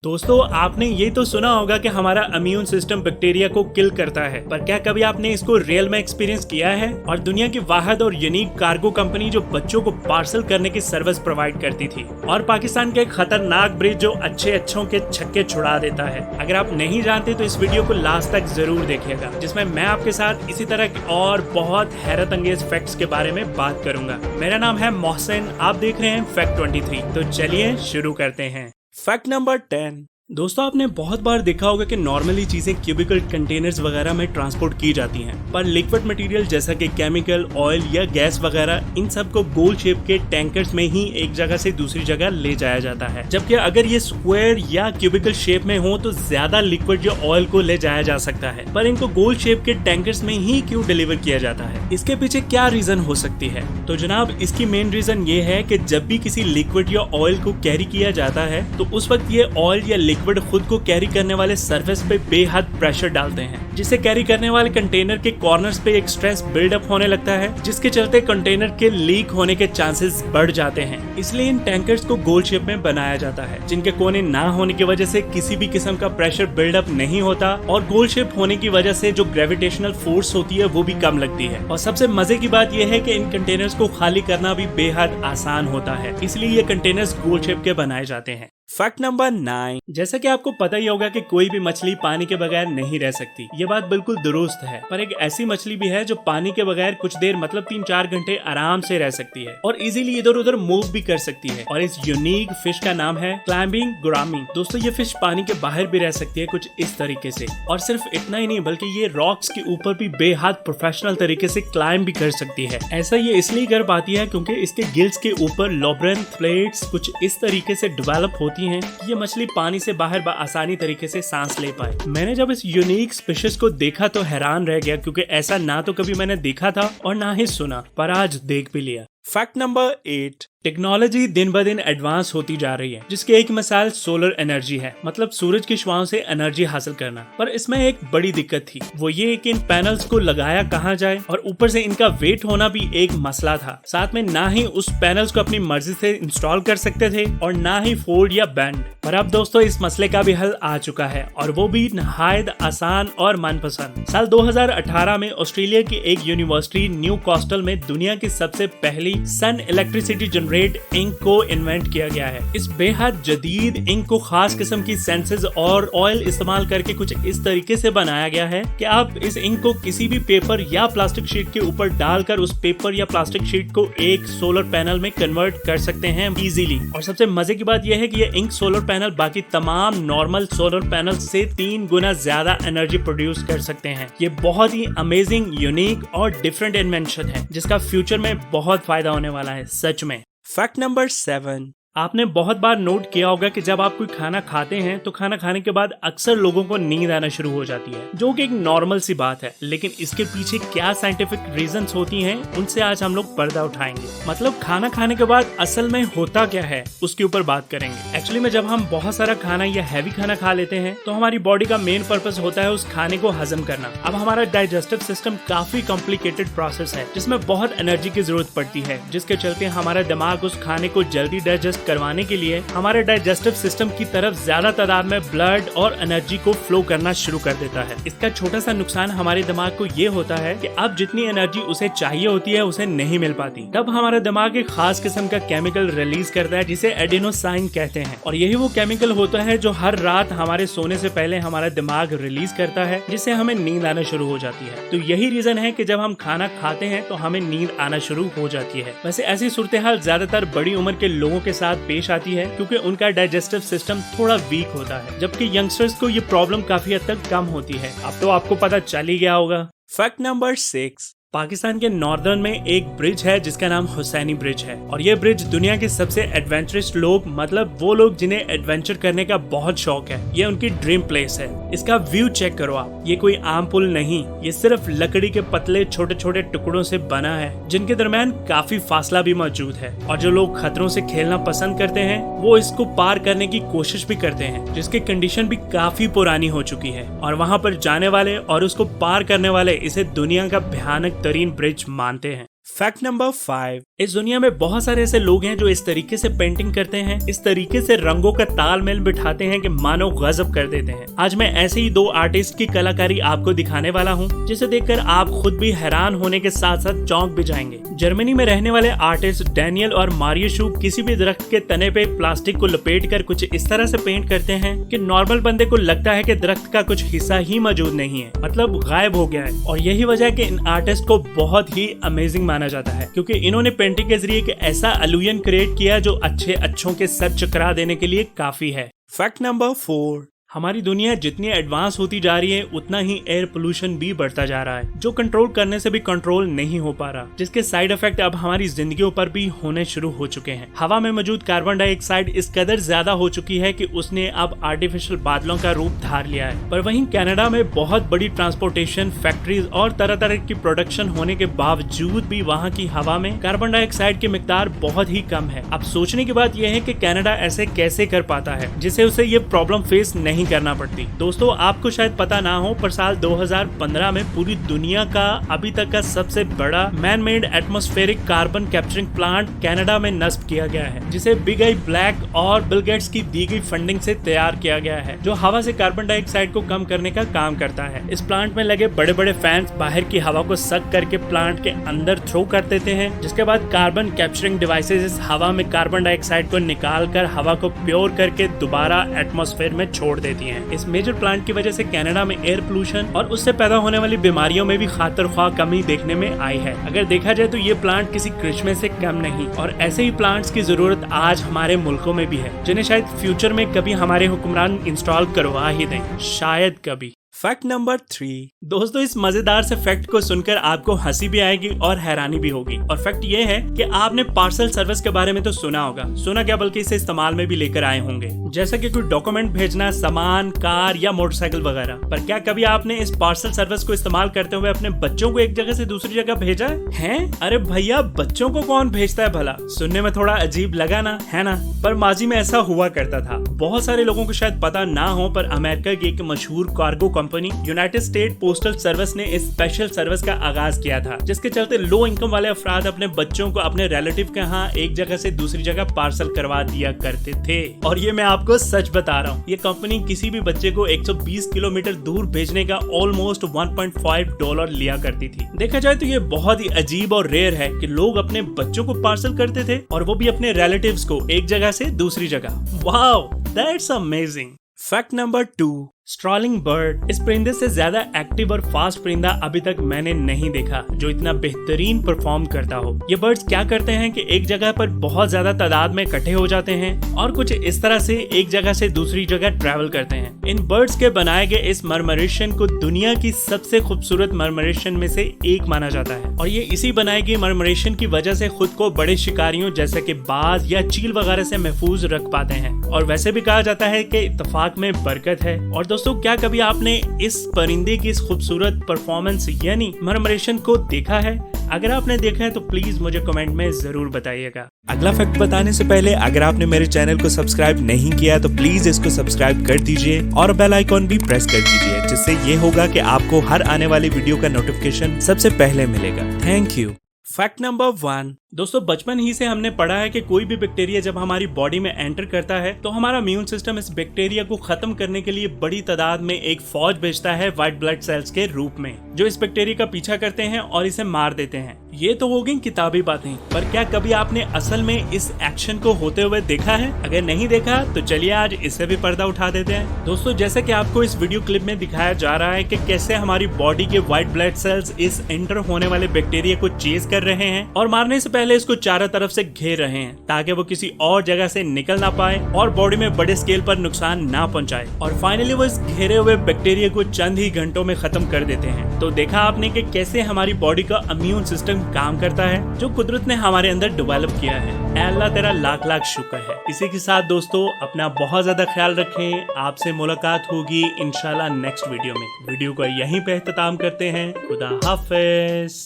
दोस्तों, आपने ये तो सुना होगा कि हमारा इम्यून सिस्टम बैक्टीरिया को किल करता है, पर क्या कभी आपने इसको रियल में एक्सपीरियंस किया है? और दुनिया की वाहिद और यूनिक कार्गो कंपनी जो बच्चों को पार्सल करने की सर्विस प्रोवाइड करती थी, और पाकिस्तान के एक खतरनाक ब्रिज जो अच्छों के छक्के छुड़ा देता है। अगर आप नहीं जानते तो इस वीडियो को लास्ट तक जरूर देखिएगा, जिसमें मैं आपके साथ इसी तरह के और बहुत हैरत अंगेज फैक्ट्स के बारे में बात करूंगा। मेरा नाम है मोहसिन, आप देख रहे हैं फैक्ट 23। तो चलिए शुरू करते हैं। Fact number 10। दोस्तों, आपने बहुत बार देखा होगा कि नॉर्मली चीजें क्यूबिकल कंटेनर्स वगैरह में ट्रांसपोर्ट की जाती हैं, पर लिक्विड मटेरियल जैसा कि केमिकल, ऑयल या गैस वगैरह, इन सब को गोल शेप के टैंकर्स में ही एक जगह से दूसरी जगह ले जाया जाता है। जबकि अगर ये स्क्वायर या क्यूबिकल शेप में हो तो ज्यादा लिक्विड या ऑयल को ले जाया जा सकता है, पर इनको गोल शेप के टैंकर्स में ही क्यों डिलीवर किया जाता है? इसके पीछे क्या रीजन हो सकती है? तो जनाब, इसकी मेन रीजन ये है कि जब भी किसी लिक्विड या ऑयल को कैरी किया जाता है तो उस वक्त ये ऑयल या लिक्विड खुद को कैरी करने वाले सरफेस पे बेहद प्रेशर डालते हैं, जिससे कैरी करने वाले कंटेनर के कॉर्नर्स पे एक स्ट्रेस बिल्डअप होने लगता है, जिसके चलते कंटेनर के लीक होने के चांसेस बढ़ जाते हैं। इसलिए इन टैंकर्स को गोल शेप में बनाया जाता है, जिनके कोने ना होने की वजह से किसी भी किस्म का प्रेशर बिल्डअप नहीं होता, और गोल शेप होने की वजह से जो ग्रेविटेशनल फोर्स होती है वो भी कम लगती है। और सबसे मजे की बात यह है कि इन कंटेनर्स को खाली करना भी बेहद आसान होता है, इसलिए ये कंटेनर्स गोल शेप के बनाए जाते हैं। Fact number 9। जैसा कि आपको पता ही होगा कि कोई भी मछली पानी के बगैर नहीं रह सकती। ये बात बिल्कुल दुरुस्त है, पर एक ऐसी मछली भी है जो पानी के बगैर कुछ देर मतलब 3-4 घंटे आराम से रह सकती है और इजीली इधर उधर मूव भी कर सकती है। और इस यूनिक फिश का नाम है क्लाइंबिंग गोरामी। दोस्तों, ये फिश पानी के बाहर भी रह सकती है कुछ इस तरीके से, और सिर्फ इतना ही नहीं बल्कि ये रॉक्स के ऊपर भी बेहद प्रोफेशनल तरीके से क्लाइंब भी कर सकती है। ऐसा ये इसलिए कर पाती है क्योंकि इसके गिल्स के ऊपर लॉब्रेंथ प्लेट्स कुछ इस तरीके से डेवलप होती हैं कि ये मछली पानी से बाहर आसानी तरीके से सांस ले पाए। मैंने जब इस यूनिक स्पीशीज को देखा तो हैरान रह गया, क्योंकि ऐसा ना तो कभी मैंने देखा था और ना ही सुना, पर आज देख भी लिया। Fact number 8। टेक्नोलॉजी दिन ब दिन एडवांस होती जा रही है, जिसकी एक मिसाल सोलर एनर्जी है, मतलब सूरज की शुआओं से एनर्जी हासिल करना। पर इसमें एक बड़ी दिक्कत थी, वो ये कि इन पैनल्स को लगाया कहाँ जाए, और ऊपर से इनका वेट होना भी एक मसला था। साथ में ना ही उस पैनल्स को अपनी मर्जी से इंस्टॉल कर सकते थे और ना ही फोल्ड या बेंड। पर अब दोस्तों, इस मसले का भी हल आ चुका है, और वो भी नहायत आसान और मनपसंद। साल 2018 में ऑस्ट्रेलिया की एक यूनिवर्सिटी न्यू कास्टल में दुनिया की सबसे पहली सन इलेक्ट्रिसिटी जनरेट इंक को इन्वेंट किया गया है। इस बेहद जदीद इंक को खास किस्म की सेंसेस और ऑयल इस्तेमाल करके कुछ इस तरीके से बनाया गया है कि आप इस इंक को किसी भी पेपर या प्लास्टिक शीट के ऊपर डालकर उस पेपर या प्लास्टिक शीट को एक सोलर पैनल में कन्वर्ट कर सकते हैं इजीली। और सबसे मजे की बात यह है कि ये इंक सोलर पैनल बाकी तमाम नॉर्मल सोलर पैनल से 3 गुना ज्यादा एनर्जी प्रोड्यूस कर सकते हैं। ये बहुत ही अमेजिंग, यूनिक और डिफरेंट इन्वेंशन है, जिसका फ्यूचर में बहुत फायदा होने वाला है सच में। Fact number 7। आपने बहुत बार नोट किया होगा कि जब आप कोई खाना खाते हैं तो खाना खाने के बाद अक्सर लोगों को नींद आना शुरू हो जाती है, जो कि एक नॉर्मल सी बात है। लेकिन इसके पीछे क्या साइंटिफिक रीजंस होती हैं, उनसे आज हम लोग पर्दा उठाएंगे। मतलब खाना खाने के बाद असल में होता क्या है उसके ऊपर बात करेंगे। एक्चुअली में जब हम बहुत सारा खाना या हैवी खाना खा लेते हैं तो हमारी बॉडी का मेन पर्पस होता है उस खाने को हजम करना। अब हमारा डाइजेस्टिव सिस्टम काफी कॉम्प्लिकेटेड प्रोसेस है, जिसमें बहुत एनर्जी की जरूरत पड़ती है, जिसके चलते हमारा दिमाग उस खाने को जल्दी डाइजेस्ट करवाने के लिए हमारे डाइजेस्टिव सिस्टम की तरफ ज्यादा तादाद में ब्लड और एनर्जी को फ्लो करना शुरू कर देता है। इसका छोटा सा नुकसान हमारे दिमाग को ये होता है कि अब जितनी एनर्जी उसे चाहिए होती है उसे नहीं मिल पाती। तब हमारा दिमाग एक खास किस्म का केमिकल रिलीज करता है, जिसे एडेनोसाइन कहते हैं, और यही वो केमिकल होता है जो हर रात हमारे सोने से पहले हमारा दिमाग रिलीज करता है, जिससे हमें नींद आना शुरू हो जाती है। तो यही रीजन है कि जब हम खाना खाते हैं तो हमें नींद आना शुरू हो जाती है। वैसे ऐसी सूरत हाल ज्यादातर बड़ी उम्र के लोगों के साथ पेश आती है, क्योंकि उनका डाइजेस्टिव सिस्टम थोड़ा वीक होता है, जबकि यंगस्टर्स को ये प्रॉब्लम काफी हद तक कम होती है। अब तो आपको पता चल ही गया होगा। Fact number 6। पाकिस्तान के नॉर्दर्न में एक ब्रिज है जिसका नाम हुसैनी ब्रिज है, और ये ब्रिज दुनिया के सबसे एडवेंचरस लोग, मतलब वो लोग जिन्हें एडवेंचर करने का बहुत शौक है, ये उनकी ड्रीम प्लेस है। इसका व्यू चेक करो आप, ये कोई आम पुल नहीं, ये सिर्फ लकड़ी के पतले छोटे छोटे टुकड़ों से बना है, जिनके दरमियान काफी फासला भी मौजूद है। और जो लोग खतरों से खेलना पसंद करते हैं वो इसको पार करने की कोशिश भी करते हैं, जिसकी कंडीशन भी काफी पुरानी हो चुकी है, और वहाँ पर जाने वाले और उसको पार करने वाले इसे दुनिया का भयानक तरीन ब्रिज मानते हैं। Fact number 5। इस दुनिया में बहुत सारे ऐसे लोग हैं जो इस तरीके से पेंटिंग करते हैं, इस तरीके से रंगों का तालमेल बिठाते हैं कि मानो गजब कर देते हैं। आज मैं ऐसे ही दो आर्टिस्ट की कलाकारी आपको दिखाने वाला हूं, जिसे देखकर आप खुद भी हैरान होने के साथ साथ चौंक भी जाएंगे। जर्मनी में रहने वाले आर्टिस्ट डैनियल और मारियो शूब किसी भी दरख्त के तने पे प्लास्टिक को लपेटकर कुछ इस तरह से पेंट करते हैं कि नॉर्मल बंदे को लगता है कि दरख्त का कुछ हिस्सा ही मौजूद नहीं है, मतलब गायब हो गया है। और यही वजह है कि इन आर्टिस्ट को बहुत ही अमेजिंग माना जाता है, क्योंकि इन्होंने पेंटिंग के जरिए एक ऐसा इल्यूजन क्रिएट किया जो अच्छों के सर चकरा देने के लिए काफी है। फैक्ट नंबर 4, हमारी दुनिया जितनी एडवांस होती जा रही है उतना ही एयर पोल्यूशन भी बढ़ता जा रहा है, जो कंट्रोल करने से भी कंट्रोल नहीं हो पा रहा, जिसके साइड इफेक्ट अब हमारी जिंदगियों पर भी होने शुरू हो चुके हैं। हवा में मौजूद कार्बन डाइऑक्साइड इस कदर ज्यादा हो चुकी है कि उसने अब आर्टिफिशियल बादलों का रूप धार लिया है। पर वहीं कनाडा में बहुत बड़ी ट्रांसपोर्टेशन, फैक्ट्रीज और तरह तरह की प्रोडक्शन होने के बावजूद भी वहाँ की हवा में कार्बन डाइऑक्साइड की मिकदार बहुत ही कम है। अब सोचने की बात यह है कि कनाडा ऐसे कैसे कर पाता है जिससे उसे ये प्रॉब्लम फेस नहीं करना पड़ती। दोस्तों, आपको शायद पता ना हो, पर साल 2015 में पूरी दुनिया का अभी तक का सबसे बड़ा man made atmospheric carbon capturing plant Canada में नस्ब किया गया है, जिसे बिग आई ब्लैक और बिल गेट्स की दी गई फंडिंग से तैयार किया गया है, जो हवा से कार्बन डाइऑक्साइड को कम करने का काम करता है। इस प्लांट में लगे बड़े बड़े फैंस बाहर की हवा को सक करके प्लांट के अंदर थ्रो कर देते हैं, जिसके बाद कार्बन कैप्चरिंग डिवाइसेस इस हवा में कार्बन डाइऑक्साइड को निकाल कर हवा को प्योर करके दोबारा एटमॉस्फेयर में छोड़ देती है। इस मेजर प्लांट की वजह से कनाडा में एयर पोल्यूशन और उससे पैदा होने वाली बीमारियों में भी खातिर-ख्वाह कमी देखने में आई है। अगर देखा जाए तो ये प्लांट किसी करिश्मे से कम नहीं, और ऐसे ही प्लांट्स की जरूरत आज हमारे मुल्कों में भी है, जिन्हें शायद फ्यूचर में कभी हमारे हुक्मरान इंस्टॉल करवा ही दें, शायद कभी। फैक्ट नंबर 3, दोस्तों, इस मजेदार से फैक्ट को सुनकर आपको हंसी भी आएगी और हैरानी भी होगी। और फैक्ट ये है कि आपने पार्सल सर्विस के बारे में तो सुना होगा, सुना क्या बल्कि इसे इस्तेमाल में भी लेकर आए होंगे, जैसा कि कोई डॉक्यूमेंट भेजना, सामान, कार या मोटरसाइकिल वगैरह। पर क्या कभी आपने इस पार्सल सर्विस को इस्तेमाल करते हुए अपने बच्चों को एक जगह से दूसरी जगह भेजा है? अरे भैया, बच्चों को कौन भेजता है भला? सुनने में थोड़ा अजीब लगा ना, है ना? पर माजी में ऐसा हुआ करता था। बहुत सारे लोगों को शायद पता ना हो, पर अमेरिका की एक मशहूर cargo company United state postal service ने इस स्पेशल सर्विस का आगाज किया था, जिसके चलते लो इनकम वाले अफराद अपने बच्चों को अपने रिलेटिव के यहाँ एक जगह से दूसरी जगह पार्सल करवा दिया करते थे। और ये मैं आपको सच बता रहा हूँ, ये कंपनी किसी भी बच्चे को 120 किलोमीटर दूर भेजने का ऑलमोस्ट $1.5 लिया करती थी। देखा जाए तो ये बहुत ही अजीब और रेयर है कि लोग अपने बच्चों को पार्सल करते थे, और वो भी अपने रिलेटिव्स को एक जगह से दूसरी जगह। Wow, that's amazing. Fact number 2, strolling bird. इस परिंदे से ज्यादा एक्टिव और फास्ट परिंदा अभी तक मैंने नहीं देखा जो इतना बेहतरीन परफॉर्म करता हो। ये बर्ड्स क्या करते हैं कि एक जगह पर बहुत ज्यादा तादाद में इकट्ठे हो जाते हैं और कुछ इस तरह से एक जगह से दूसरी जगह ट्रैवल करते हैं। इन बर्ड्स के बनाए गए इस मरमरेशन को दुनिया की सबसे खूबसूरत मरमरेशन में से एक माना जाता है, और ये इसी बनाई गई मरमरेशन की वजह से खुद को बड़े शिकारियों जैसे कि बाज या चील वगैरह से महफूज रख पाते हैं। और वैसे भी कहा जाता है कि इत्तेफाक में बरकत है। और दोस्तों, क्या कभी आपने इस परिंदे की इस खूबसूरत परफॉर्मेंस यानी मरमरेशन को देखा है? अगर आपने देखा है तो प्लीज मुझे कमेंट में जरूर बताइएगा। अगला फैक्ट बताने से पहले अगर आपने मेरे चैनल को सब्सक्राइब नहीं किया तो प्लीज इसको सब्सक्राइब कर दीजिए और बेल आइकॉन भी प्रेस कर दीजिए, जिससे ये होगा कि आपको हर आने वाली वीडियो का नोटिफिकेशन सबसे पहले मिलेगा। Thank you. फैक्ट नंबर 1, दोस्तों, बचपन ही से हमने पढ़ा है कि कोई भी बैक्टीरिया जब हमारी बॉडी में एंटर करता है तो हमारा इम्यून सिस्टम इस बैक्टीरिया को खत्म करने के लिए बड़ी तादाद में एक फौज भेजता है व्हाइट ब्लड सेल्स के रूप में, जो इस बैक्टीरिया का पीछा करते हैं और इसे मार देते हैं। ये तो हो गई किताबी बातें, पर क्या कभी आपने असल में इस एक्शन को होते हुए देखा है? अगर नहीं देखा तो चलिए आज इससे भी पर्दा उठा देते हैं। दोस्तों, जैसे कि आपको इस वीडियो क्लिप में दिखाया जा रहा है कि कैसे हमारी बॉडी के व्हाइट ब्लड सेल्स इस एंटर होने वाले बैक्टीरिया को चेज कर रहे हैं और मारने से पहले इसको चारों तरफ से घेर रहे हैं ताकि वो किसी और जगह से निकल ना पाए और बॉडी में बड़े स्केल पर नुकसान ना पहुंचाए, और फाइनली वो इस घेरे हुए बैक्टीरिया को चंद ही घंटों में खत्म कर देते हैं। तो देखा आपने कि कैसे हमारी बॉडी का इम्यून सिस्टम काम करता है, जो कुदरत ने हमारे अंदर डेवलप किया है। अल्लाह तेरा लाख लाख शुक्र है। इसी के साथ दोस्तों, अपना बहुत ज्यादा ख्याल रखें। आपसे मुलाकात होगी इंशाल्लाह नेक्स्ट वीडियो में। वीडियो को यहीं पे इख्तिताम करते हैं। खुदा हाफिज।